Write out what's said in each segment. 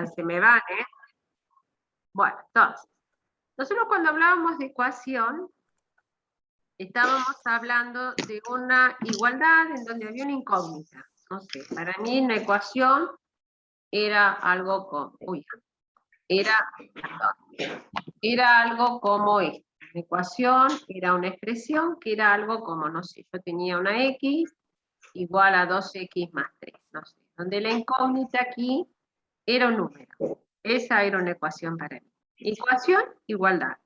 se me van, ¿eh? Bueno, entonces, nosotros cuando hablábamos de ecuación, estábamos hablando de una igualdad en donde había una incógnita. No sé, para mí una ecuación era algo como, era algo como esto. Una ecuación era una expresión que era algo como, no sé, yo tenía una x igual a 2x más 3, no sé, donde la incógnita aquí era un número. Esa era una ecuación para mí. Ecuación, igualdad.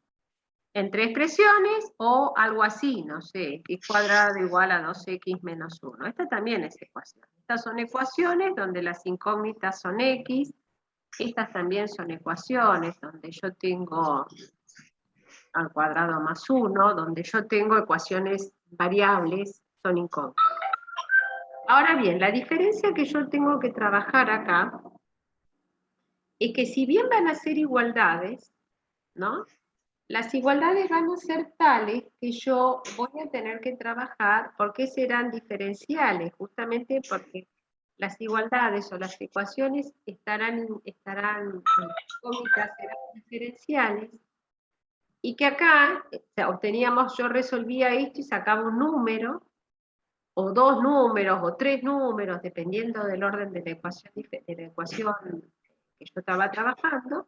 Entre expresiones o algo así, no sé, x cuadrado igual a 2x menos 1. Esta también es ecuación. Estas son ecuaciones donde las incógnitas son x. Estas también son ecuaciones donde yo tengo al cuadrado más 1, donde yo tengo ecuaciones variables, son incógnitas. Ahora bien, la diferencia que yo tengo que trabajar acá es que si bien van a ser igualdades, ¿no? Las igualdades van a ser tales que yo voy a tener que trabajar porque serán diferenciales, justamente porque las igualdades o las ecuaciones estarán cómicas, serán diferenciales, y que acá obteníamos, yo resolvía esto y sacaba un número, o dos números, o tres números, dependiendo del orden de la ecuación que yo estaba trabajando.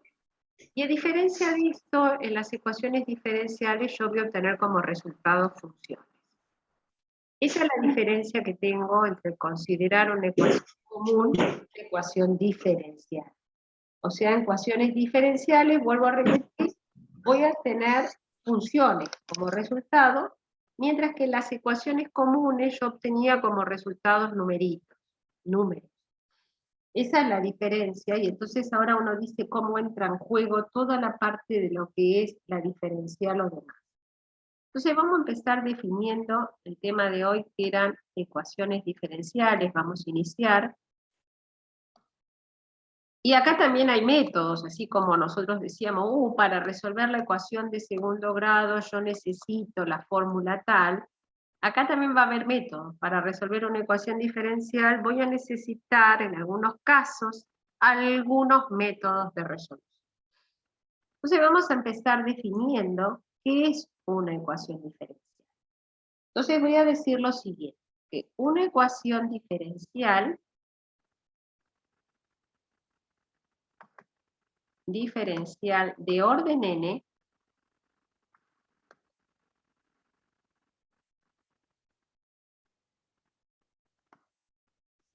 Y a diferencia de esto, en las ecuaciones diferenciales yo voy a obtener como resultado funciones. Esa es la diferencia que tengo entre considerar una ecuación común y una ecuación diferencial. O sea, en ecuaciones diferenciales, vuelvo a repetir, voy a tener funciones como resultado, mientras que en las ecuaciones comunes yo obtenía como resultados numeritos, números. Esa es la diferencia, y entonces ahora uno dice cómo entra en juego toda la parte de lo que es la diferencial o demás. Entonces vamos a empezar definiendo el tema de hoy, que eran ecuaciones diferenciales, vamos a iniciar. Y acá también hay métodos, así como nosotros decíamos, para resolver la ecuación de segundo grado yo necesito la fórmula tal. Acá también va a haber métodos. Para resolver una ecuación diferencial voy a necesitar, en algunos casos, algunos métodos de resolución. Entonces vamos a empezar definiendo qué es una ecuación diferencial. Entonces voy a decir lo siguiente, que una ecuación diferencial de orden n,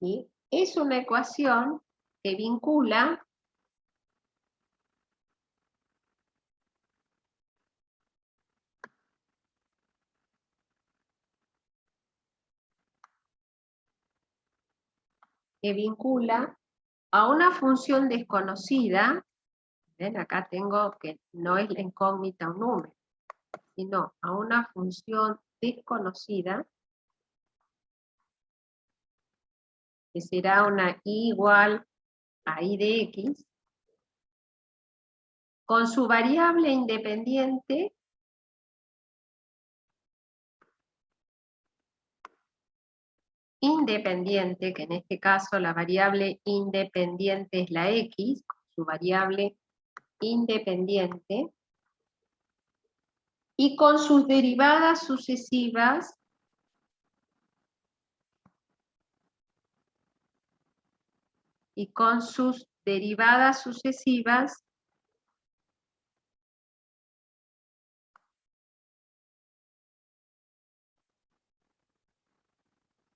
¿sí? Es una ecuación que vincula a una función desconocida. ¿Ven? Acá tengo que no es la incógnita un número, sino a una función desconocida, que será una y igual a y de x, con su variable independiente que en este caso la variable independiente es la x, su variable independiente, y con sus derivadas sucesivas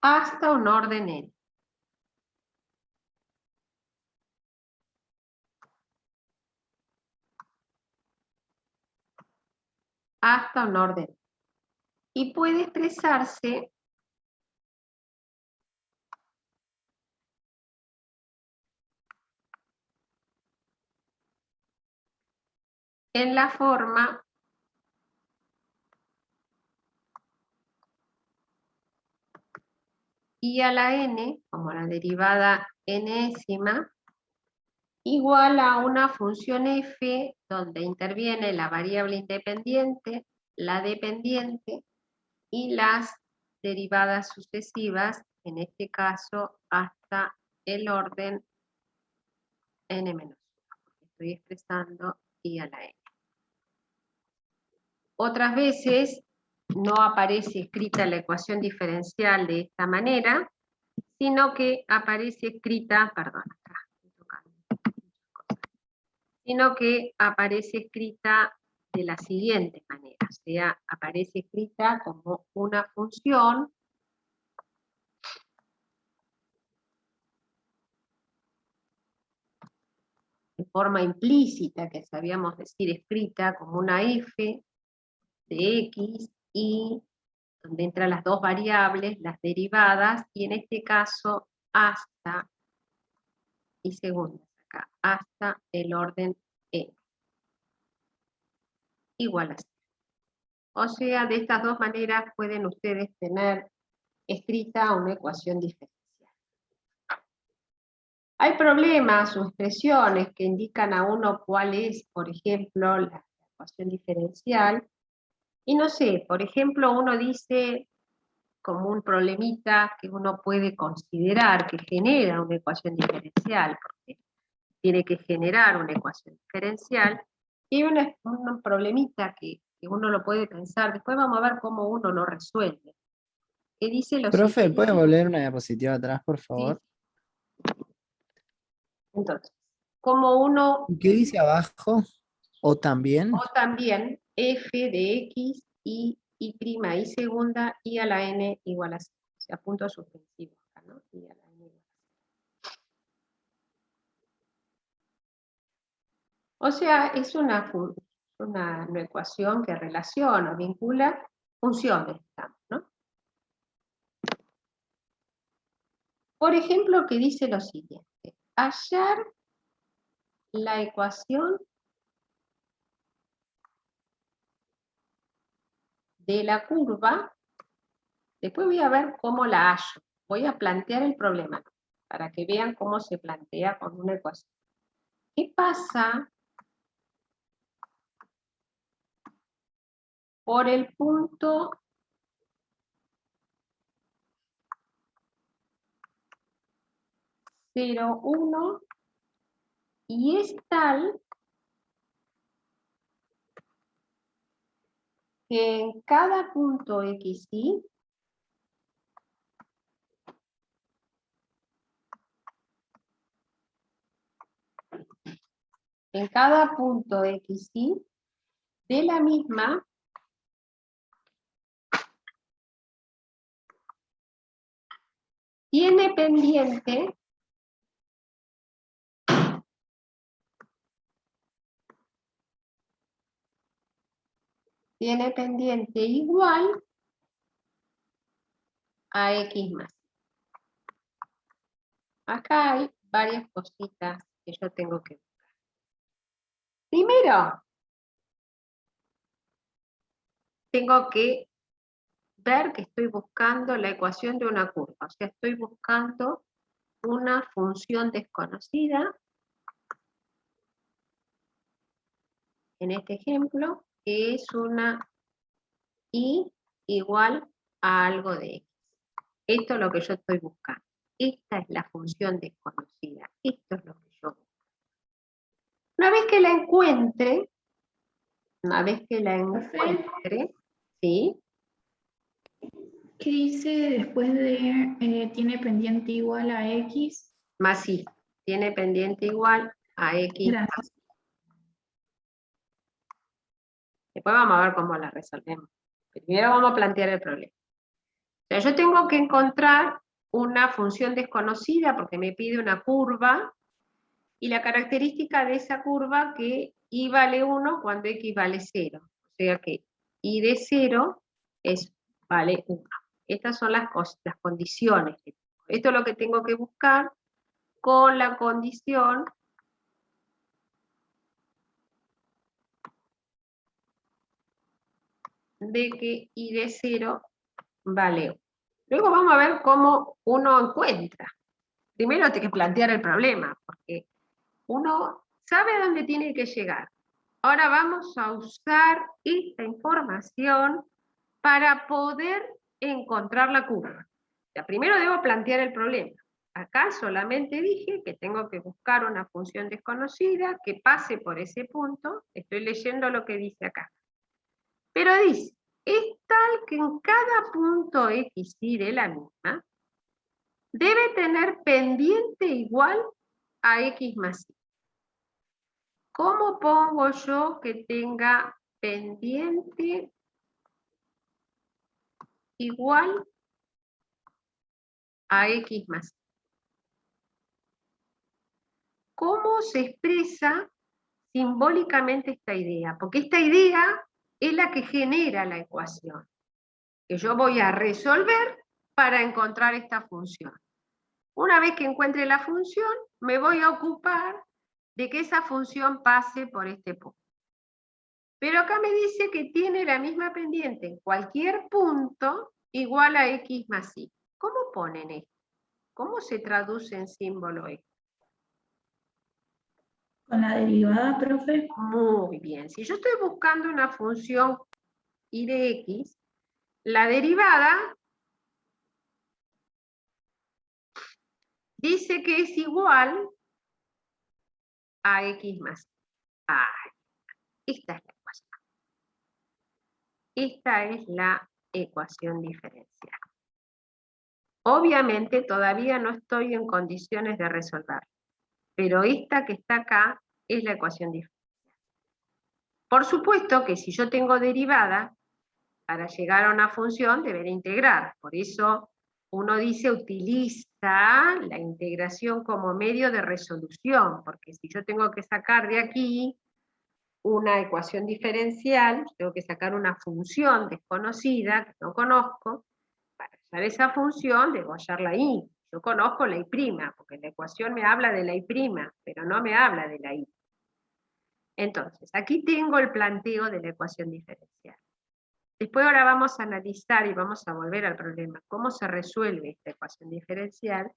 hasta un orden n. Hasta un orden. Y puede expresarse en la forma y a la n, como la derivada enésima, igual a una función f donde interviene la variable independiente, la dependiente y las derivadas sucesivas, en este caso hasta el orden n-1. estoy expresando I a la N. Otras veces no aparece escrita la ecuación diferencial de esta manera, sino que aparece escrita, perdón, acá estoy tocando muchas cosas, sino que aparece escrita de la siguiente manera, o sea, aparece escrita como una función de forma implícita, que sabíamos decir escrita como una f de x, y donde entran las dos variables, las derivadas, y en este caso hasta, y segundas acá, hasta el orden n, igual a 0. O sea, de estas dos maneras pueden ustedes tener escrita una ecuación diferencial. Hay problemas o expresiones que indican a uno cuál es, por ejemplo, la ecuación diferencial, y no sé, por ejemplo, uno dice como un problemita que uno puede considerar que genera una ecuación diferencial, porque tiene que generar una ecuación diferencial, y un problemita que uno lo puede pensar, después vamos a ver cómo uno lo resuelve, que dice lo Profe, siguiente. ¿puede volver una diapositiva atrás, por Sí. favor? Entonces, como uno, ¿Y qué dice abajo? ¿O también? o también f de x y prima y segunda y a la n igual a 0, o sea, punto suspensivo acá, ¿no? Y a la n igual a 0. O sea, es una ecuación que relaciona, vincula funciones, ¿no? Por ejemplo, que dice lo siguiente: hallar la ecuación de la curva, después voy a ver cómo la hallo, voy a plantear el problema, para que vean cómo se plantea con una ecuación. ¿Qué pasa por el punto 0, 1, y es tal que en cada punto xy de la misma tiene pendiente igual a x más. Acá hay varias cositas que yo tengo que buscar. Primero, tengo que ver que estoy buscando la ecuación de una curva, o sea, estoy buscando una función desconocida, en este ejemplo, que es una y igual a algo de x. Esto es lo que yo estoy buscando. Esta es la función desconocida. Esto es lo que yo busco. Una vez que la encuentre, ¿sí? ¿Qué dice después de tiene pendiente igual a x? Más sí, tiene pendiente igual a x. Gracias. Después vamos a ver cómo la resolvemos. Primero vamos a plantear el problema. O sea, yo tengo que encontrar una función desconocida porque me pide una curva, y la característica de esa curva que y vale 1 cuando x vale 0. O sea que y de 0 vale 1. Estas son las condiciones. Esto es lo que tengo que buscar con la condición de que y de 0 vale 1. Luego vamos a ver cómo uno encuentra. Primero hay que plantear el problema, porque uno sabe a dónde tiene que llegar. Ahora vamos a usar esta información para poder encontrar la curva. O sea, primero debo plantear el problema. Acá solamente dije que tengo que buscar una función desconocida que pase por ese punto. Estoy leyendo lo que dice acá. Pero dice, es tal que en cada punto x, y de la misma, debe tener pendiente igual a x más y. ¿Cómo pongo yo que tenga pendiente igual a x más y? ¿Cómo se expresa simbólicamente esta idea? Porque esta idea es la que genera la ecuación, que yo voy a resolver para encontrar esta función. Una vez que encuentre la función, me voy a ocupar de que esa función pase por este punto. Pero acá me dice que tiene la misma pendiente en cualquier punto igual a x más y. ¿Cómo ponen esto? ¿Cómo se traduce en símbolo esto? Con la derivada, profe. Muy bien. Si yo estoy buscando una función y de x, la derivada dice que es igual a x más y. Ah, esta es la ecuación. Esta es la ecuación diferencial. Obviamente todavía no estoy en condiciones de resolver, pero esta que está acá es la ecuación diferencial. Por supuesto que si yo tengo derivada, para llegar a una función deberé integrar. Por eso uno dice utiliza la integración como medio de resolución, porque si yo tengo que sacar de aquí una ecuación diferencial, tengo que sacar una función desconocida que no conozco. Para hallar esa función debo hallar la y. Yo conozco la y', porque la ecuación me habla de la y', pero no me habla de la y. Entonces, aquí tengo el planteo de la ecuación diferencial. Después ahora vamos a analizar y vamos a volver al problema, cómo se resuelve esta ecuación diferencial.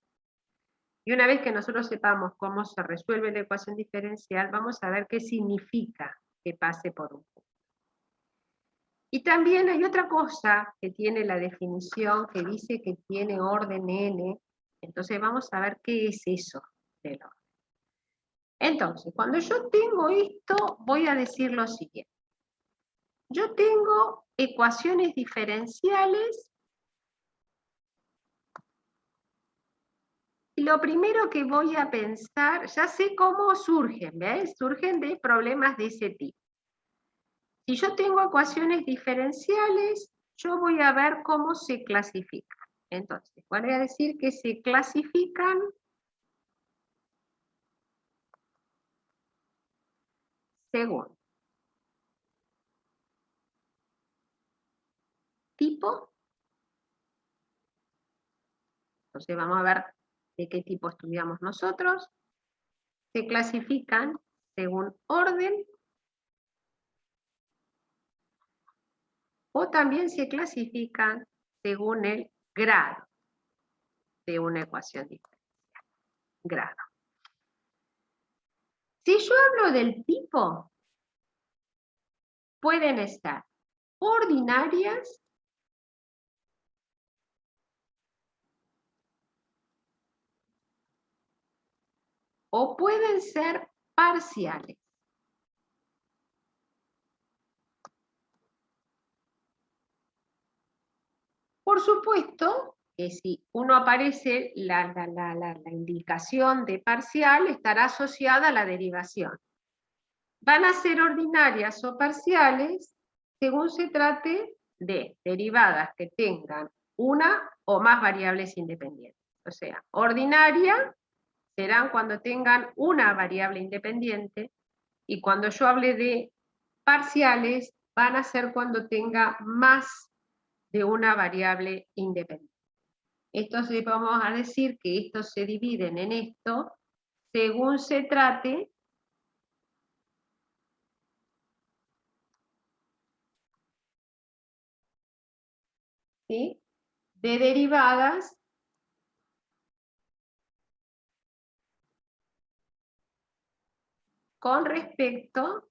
Y una vez que nosotros sepamos cómo se resuelve la ecuación diferencial, vamos a ver qué significa que pase por un punto. Y también hay otra cosa que tiene la definición que dice que tiene orden n. Entonces vamos a ver qué es eso del orden. Entonces, cuando yo tengo esto, voy a decir lo siguiente. Yo tengo ecuaciones diferenciales y lo primero que voy a pensar, ya sé cómo surgen, ¿ves? Surgen de problemas de ese tipo. Si yo tengo ecuaciones diferenciales, yo voy a ver cómo se clasifican. Entonces, voy a decir que se clasifican según tipo. Entonces vamos a ver de qué tipo estudiamos nosotros. Se clasifican según orden o también se clasifican según el grado de una ecuación diferencial. Grado. Si yo hablo del tipo, pueden estar ordinarias o pueden ser parciales. Por supuesto que si uno aparece la indicación de parcial, estará asociada a la derivación. Van a ser ordinarias o parciales según se trate de derivadas que tengan una o más variables independientes. O sea, ordinaria serán cuando tengan una variable independiente y cuando yo hable de parciales van a ser cuando tenga más de una variable independiente. Entonces vamos a decir que estos se dividen en esto según se trate ¿sí? de derivadas con respecto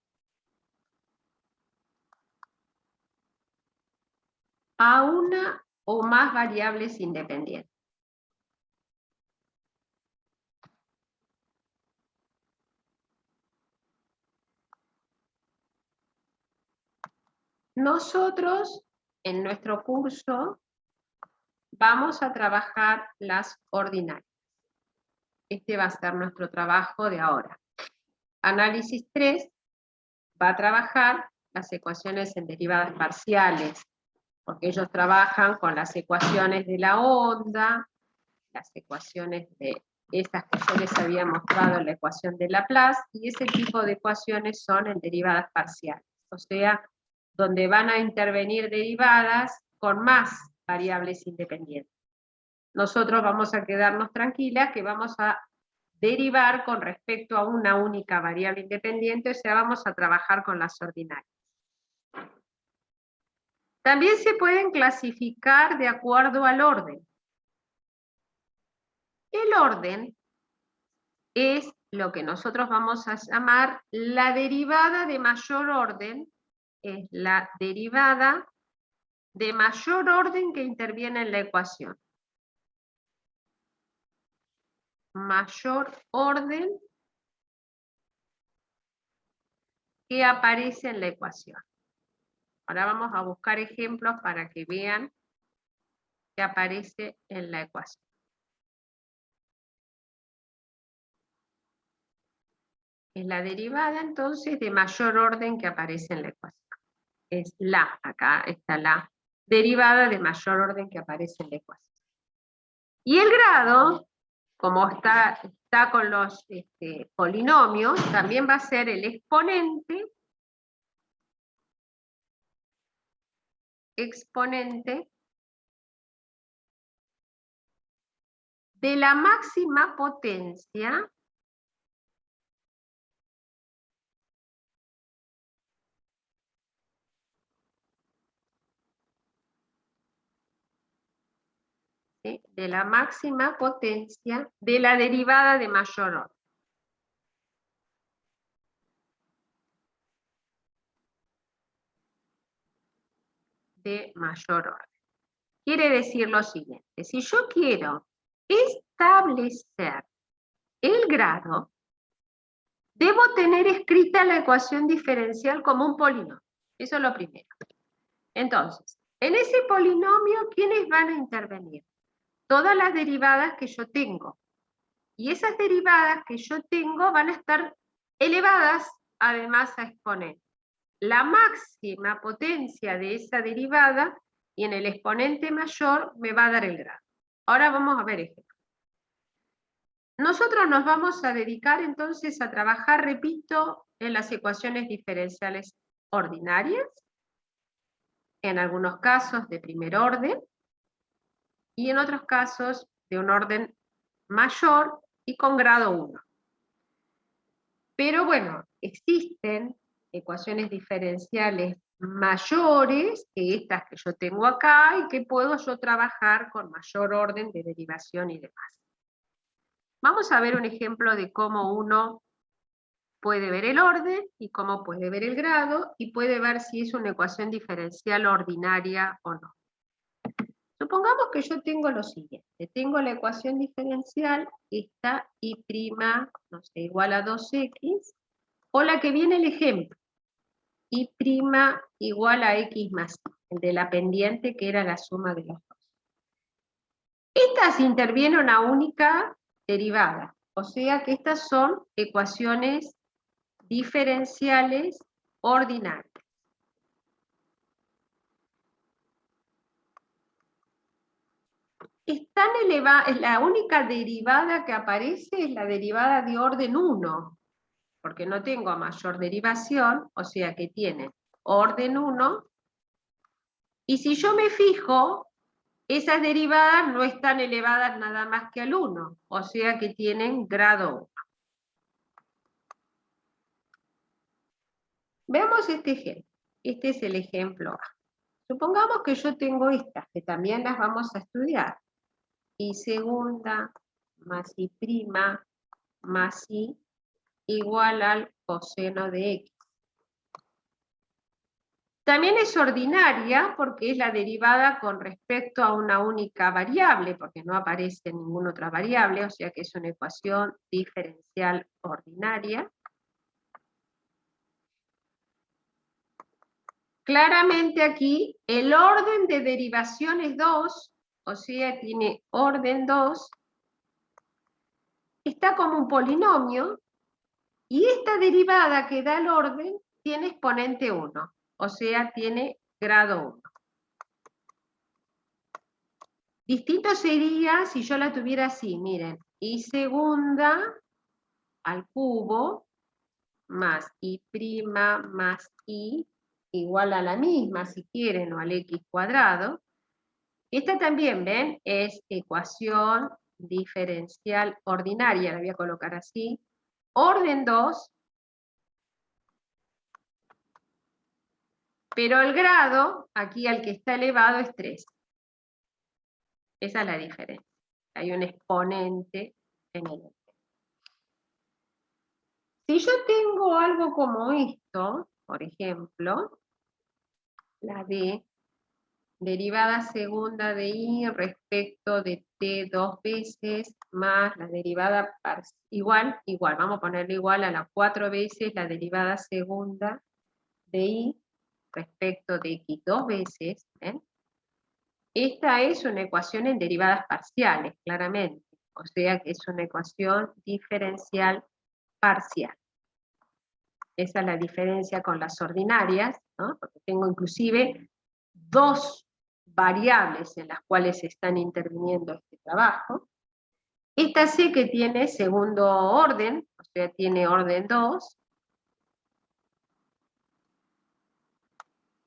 a una o más variables independientes. Nosotros, en nuestro curso, vamos a trabajar las ordinarias. Este va a ser nuestro trabajo de ahora. Análisis 3 va a trabajar las ecuaciones en derivadas parciales, porque ellos trabajan con las ecuaciones de la onda, las ecuaciones de esas que yo les había mostrado en la ecuación de Laplace, y ese tipo de ecuaciones son en derivadas parciales, o sea, donde van a intervenir derivadas con más variables independientes. Nosotros vamos a quedarnos tranquilas que vamos a derivar con respecto a una única variable independiente, o sea, vamos a trabajar con las ordinarias. También se pueden clasificar de acuerdo al orden. El orden es lo que nosotros vamos a llamar la derivada de mayor orden, es la derivada de mayor orden que interviene en la ecuación. Mayor orden que aparece en la ecuación. Ahora vamos a buscar ejemplos para que vean que aparece en la ecuación. Es la derivada entonces de mayor orden que aparece en la ecuación. Es acá está la derivada de mayor orden que aparece en la ecuación. Y el grado, como está con los polinomios, también va a ser el exponente de la máxima potencia ¿sí? De la máxima potencia de la derivada de mayor orden. De mayor orden. Quiere decir lo siguiente, si yo quiero establecer el grado, debo tener escrita la ecuación diferencial como un polinomio. Eso es lo primero. Entonces, en ese polinomio, ¿quiénes van a intervenir? Todas las derivadas que yo tengo. Y esas derivadas que yo tengo van a estar elevadas además a exponente. La máxima potencia de esa derivada y en el exponente mayor me va a dar el grado. Ahora vamos a ver ejemplos. Nosotros nos vamos a dedicar entonces a trabajar, repito, en las ecuaciones diferenciales ordinarias, en algunos casos de primer orden, y en otros casos de un orden mayor y con grado 1. Pero bueno, existen ecuaciones diferenciales mayores que estas que yo tengo acá y que puedo yo trabajar con mayor orden de derivación y demás. Vamos a ver un ejemplo de cómo uno puede ver el orden y cómo puede ver el grado y puede ver si es una ecuación diferencial ordinaria o no. Supongamos que yo tengo lo siguiente, tengo la ecuación diferencial, esta y', no sé, igual a 2x, o la que viene el ejemplo, y' igual a x más y, el de la pendiente que era la suma de los dos. Estas interviene una única derivada, o sea que estas son ecuaciones diferenciales ordinarias. Están elevadas, la única derivada que aparece es la derivada de orden 1, porque no tengo mayor derivación, o sea que tiene orden 1, y si yo me fijo, esas derivadas no están elevadas nada más que al 1, o sea que tienen grado 1. Veamos este ejemplo. Este es el ejemplo A. Supongamos que yo tengo estas, que también las vamos a estudiar. Y segunda más y' más y igual al coseno de x. También es ordinaria porque es la derivada con respecto a una única variable, porque no aparece ninguna otra variable, o sea que es una ecuación diferencial ordinaria. claramente aquí el orden de derivación es 2, o sea, tiene orden 2, está como un polinomio, y esta derivada que da el orden tiene exponente 1, o sea, tiene grado 1. Distinto sería si yo la tuviera así, miren, y segunda al cubo más y' más i igual a la misma, si quieren, o al x cuadrado. Esta también, ¿ven? Es ecuación diferencial ordinaria, la voy a colocar así. Orden 2, pero el grado, aquí al que está elevado, es 3. Esa es la diferencia. Hay un exponente en el otro. Si yo tengo algo como esto, por ejemplo, la de derivada segunda de i respecto de t 2 veces más la derivada igual, vamos a ponerle igual a las 4 veces la derivada segunda de i respecto de x 2 veces. ¿Ven? Esta es una ecuación en derivadas parciales, claramente. O sea que es una ecuación diferencial parcial. Esa es la diferencia con las ordinarias, ¿no? Porque tengo inclusive 2 variables en las cuales están interviniendo este trabajo. Esta sé que tiene segundo orden, o sea, tiene orden 2,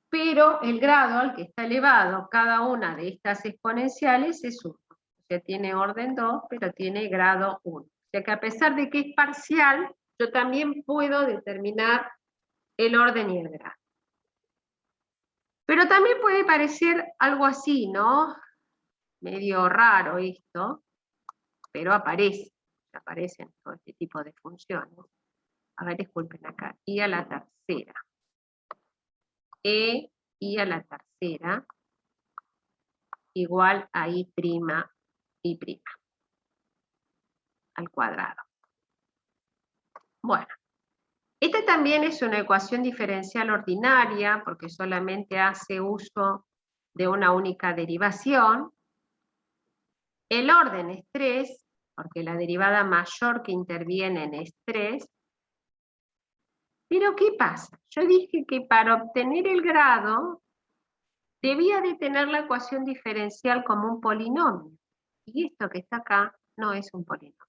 pero el grado al que está elevado cada una de estas exponenciales es 1. O sea, tiene orden 2, pero tiene grado 1. O sea que a pesar de que es parcial, yo también puedo determinar el orden y el grado. Pero también puede parecer algo así, ¿no? Medio raro esto, pero aparecen todo este tipo de funciones. A ver, disculpen acá, i a la tercera. I a la tercera igual a i' al cuadrado. Bueno, esta también es una ecuación diferencial ordinaria porque solamente hace uso de una única derivación. El orden es 3, porque la derivada mayor que interviene es 3. Pero ¿qué pasa? Yo dije que para obtener el grado debía de tener la ecuación diferencial como un polinomio. Y esto que está acá no es un polinomio.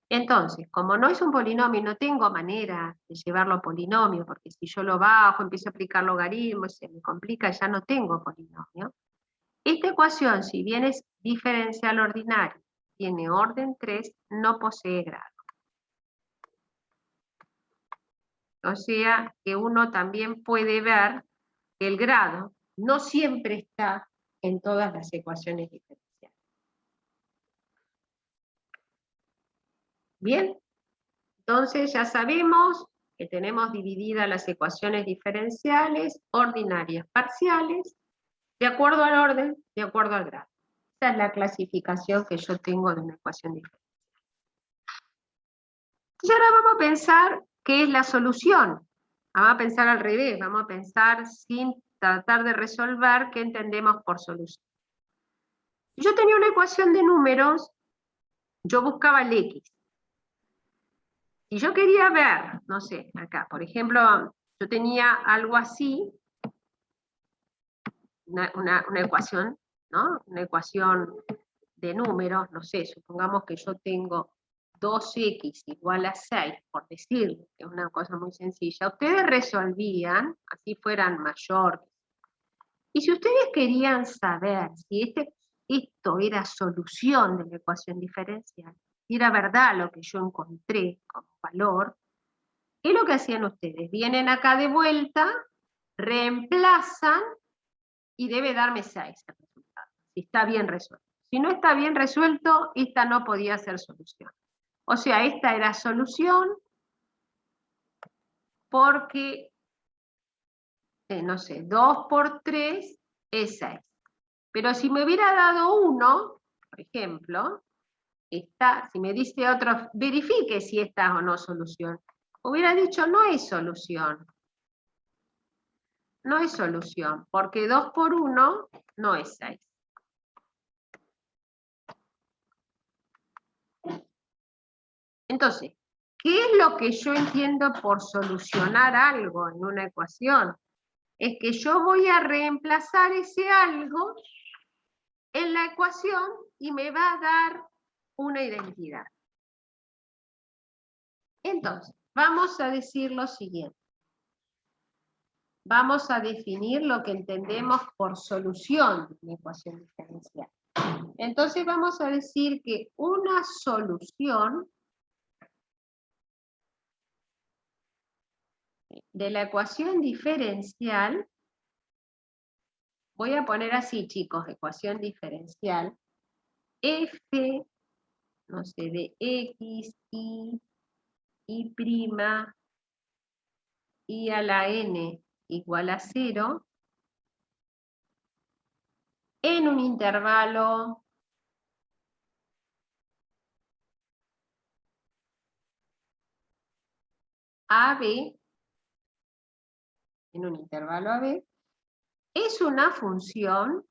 Entonces, como no es un polinomio, no tengo manera de llevarlo a polinomio, porque si yo lo bajo, empiezo a aplicar logaritmos, se me complica, ya no tengo polinomio. Esta ecuación, si bien es diferencial ordinaria, tiene orden 3, no posee grado. O sea que uno también puede ver que el grado no siempre está en todas las ecuaciones diferenciales. Bien, entonces ya sabemos que tenemos divididas las ecuaciones diferenciales, ordinarias, parciales, de acuerdo al orden, de acuerdo al grado. Esa es la clasificación que yo tengo de una ecuación diferencial. Y ahora vamos a pensar qué es la solución. Vamos a pensar al revés, vamos a pensar sin tratar de resolver qué entendemos por solución. Si yo tenía una ecuación de números, yo buscaba el x. Si yo quería ver, no sé, acá, por ejemplo, yo tenía algo así, una ecuación, ¿no? Una ecuación de números, no sé, supongamos que yo tengo 2x igual a 6, por decirlo, que es una cosa muy sencilla. Ustedes resolvían, así fueran mayores. Y si ustedes querían saber si esto era solución de la ecuación diferencial, si era verdad lo que yo encontré como valor, ¿qué es lo que hacían ustedes? Vienen acá de vuelta, reemplazan y debe darme 6 el resultado, si está bien resuelto. Si no está bien resuelto, esta no podía ser solución. O sea, esta era solución porque, no sé, 2 por 3 es 6. Pero si me hubiera dado 1, por ejemplo, si me dice otro, verifique si esta es o no solución. Hubiera dicho, no es solución. no es solución, porque 2 por 1 no es 6. Entonces, ¿qué es lo que yo entiendo por solucionar algo en una ecuación? Es que yo voy a reemplazar ese algo en la ecuación y me va a dar una identidad. Entonces, vamos a decir lo siguiente. Vamos a definir lo que entendemos por solución de una ecuación diferencial. Entonces vamos a decir que una solución de la ecuación diferencial, voy a poner así, chicos, ecuación diferencial, f, no sé, de x, y prima, y a la n igual a 0, en un intervalo AB, en un intervalo AB, es una función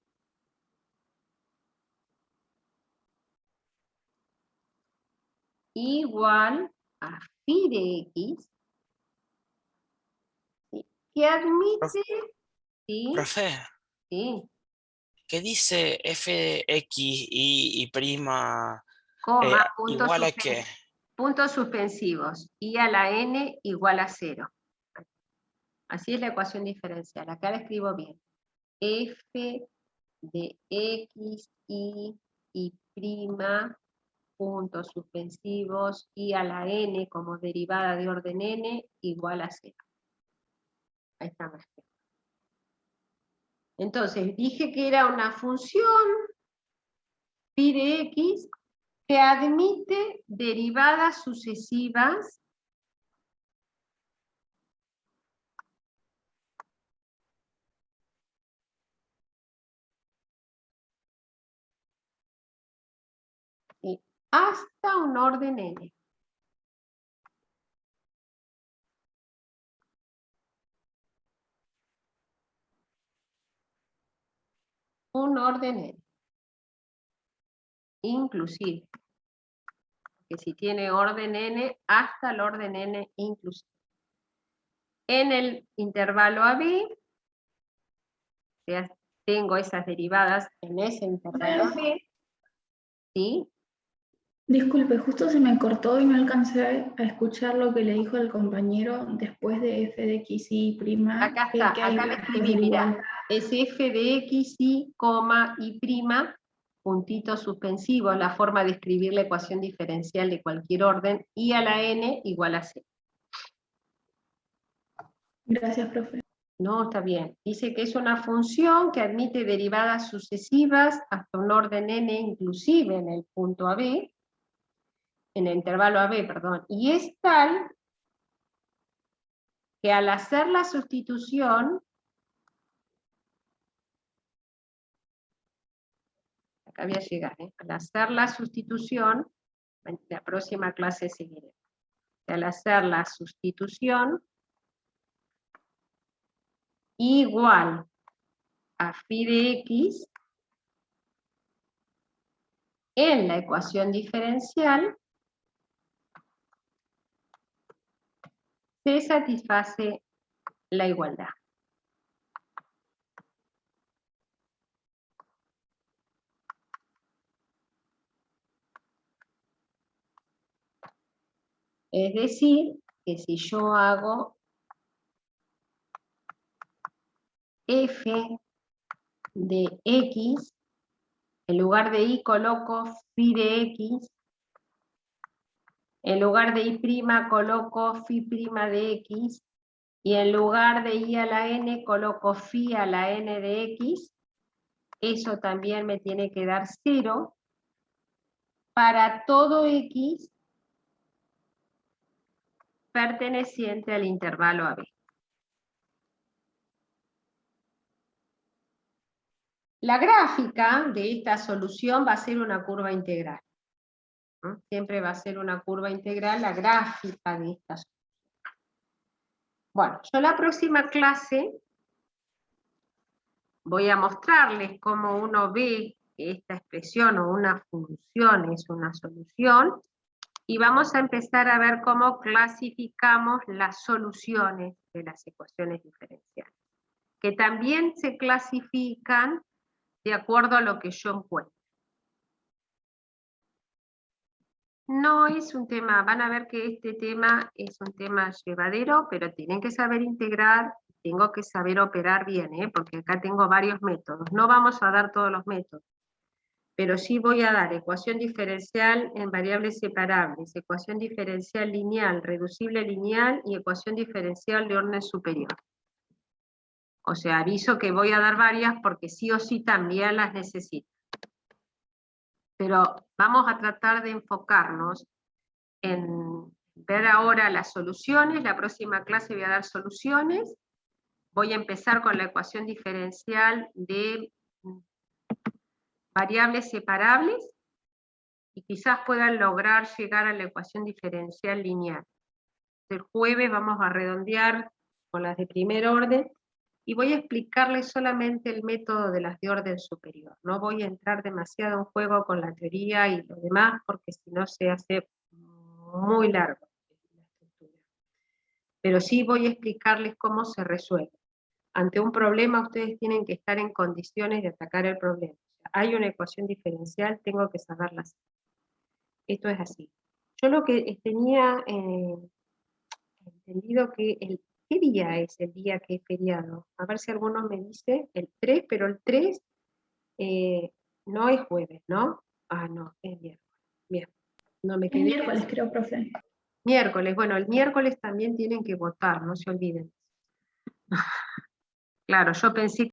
igual a phi de x, ¿sí? Que admite, ¿sí? Profe, Sí, ¿qué dice f de x y prima coma, puntos igual a qué? puntos suspensivos, y a la n igual a 0. Así es la ecuación diferencial, acá la escribo bien. F de x, y prima, puntos suspensivos, y a la n como derivada de orden n igual a 0. Ahí está más claro. Entonces, dije que era una función phi de x que admite derivadas sucesivas hasta un orden n. Un orden n. Inclusive. Que si tiene orden n, hasta el orden n inclusive. En el intervalo AB, tengo esas derivadas en ese intervalo AB, ¿sí? Disculpe, justo se me cortó y no alcancé a escuchar lo que le dijo el compañero después de f de x y prima. Acá está, que hay acá le que escribí, ser mira, igual. es f de x, y, coma, y prima, puntitos suspensivos, la forma de escribir la ecuación diferencial de cualquier orden, y a la n igual a 0. Gracias, profe. No, está bien. Dice que es una función que admite derivadas sucesivas hasta un orden n inclusive en el punto AB, en el intervalo AB, perdón, y es tal que al hacer la sustitución, acá voy a llegar, al hacer la sustitución, en la próxima clase seguiré, al hacer la sustitución, igual a phi de x en la ecuación diferencial, se satisface la igualdad. Es decir, que si yo hago f de x, en lugar de y coloco phi de x, en lugar de y' coloco phi' de x, y en lugar de y a la n coloco phi a la n de x, eso también me tiene que dar 0 para todo x perteneciente al intervalo AB. La gráfica de esta solución va a ser una curva integral. ¿No? Siempre va a ser una curva integral la gráfica de esta solución. Bueno, yo la próxima clase voy a mostrarles cómo uno ve que esta expresión o una función es una solución, y vamos a empezar a ver cómo clasificamos las soluciones de las ecuaciones diferenciales, que también se clasifican de acuerdo a lo que yo encuentro. No es un tema, van a ver que este tema es un tema llevadero, pero tienen que saber integrar, tengo que saber operar bien, porque acá tengo varios métodos. No vamos a dar todos los métodos, pero sí voy a dar ecuación diferencial en variables separables, ecuación diferencial lineal, reducible lineal y ecuación diferencial de orden superior. O sea, aviso que voy a dar varias porque sí o sí también las necesito. Pero vamos a tratar de enfocarnos en ver ahora las soluciones. La próxima clase voy a dar soluciones. Voy a empezar con la ecuación diferencial de variables separables y quizás puedan lograr llegar a la ecuación diferencial lineal. El jueves vamos a redondear con las de primer orden y voy a explicarles solamente el método de las de orden superior. No voy a entrar demasiado en juego con la teoría y lo demás porque si no se hace muy largo la estructura. Pero sí voy a explicarles cómo se resuelve. Ante un problema ustedes tienen que estar en condiciones de atacar el problema. O sea, hay una ecuación diferencial, tengo que saberla hacer. Esto es así. Yo lo que tenía entendido que ¿qué día es el día que es feriado? A ver si alguno me dice el 3, pero el 3 no es jueves, ¿no? Ah, no, es miércoles. Bien, no me Es quedé. miércoles, creo, profe. Miércoles, bueno, el miércoles también tienen que votar, no se olviden. Claro, yo pensé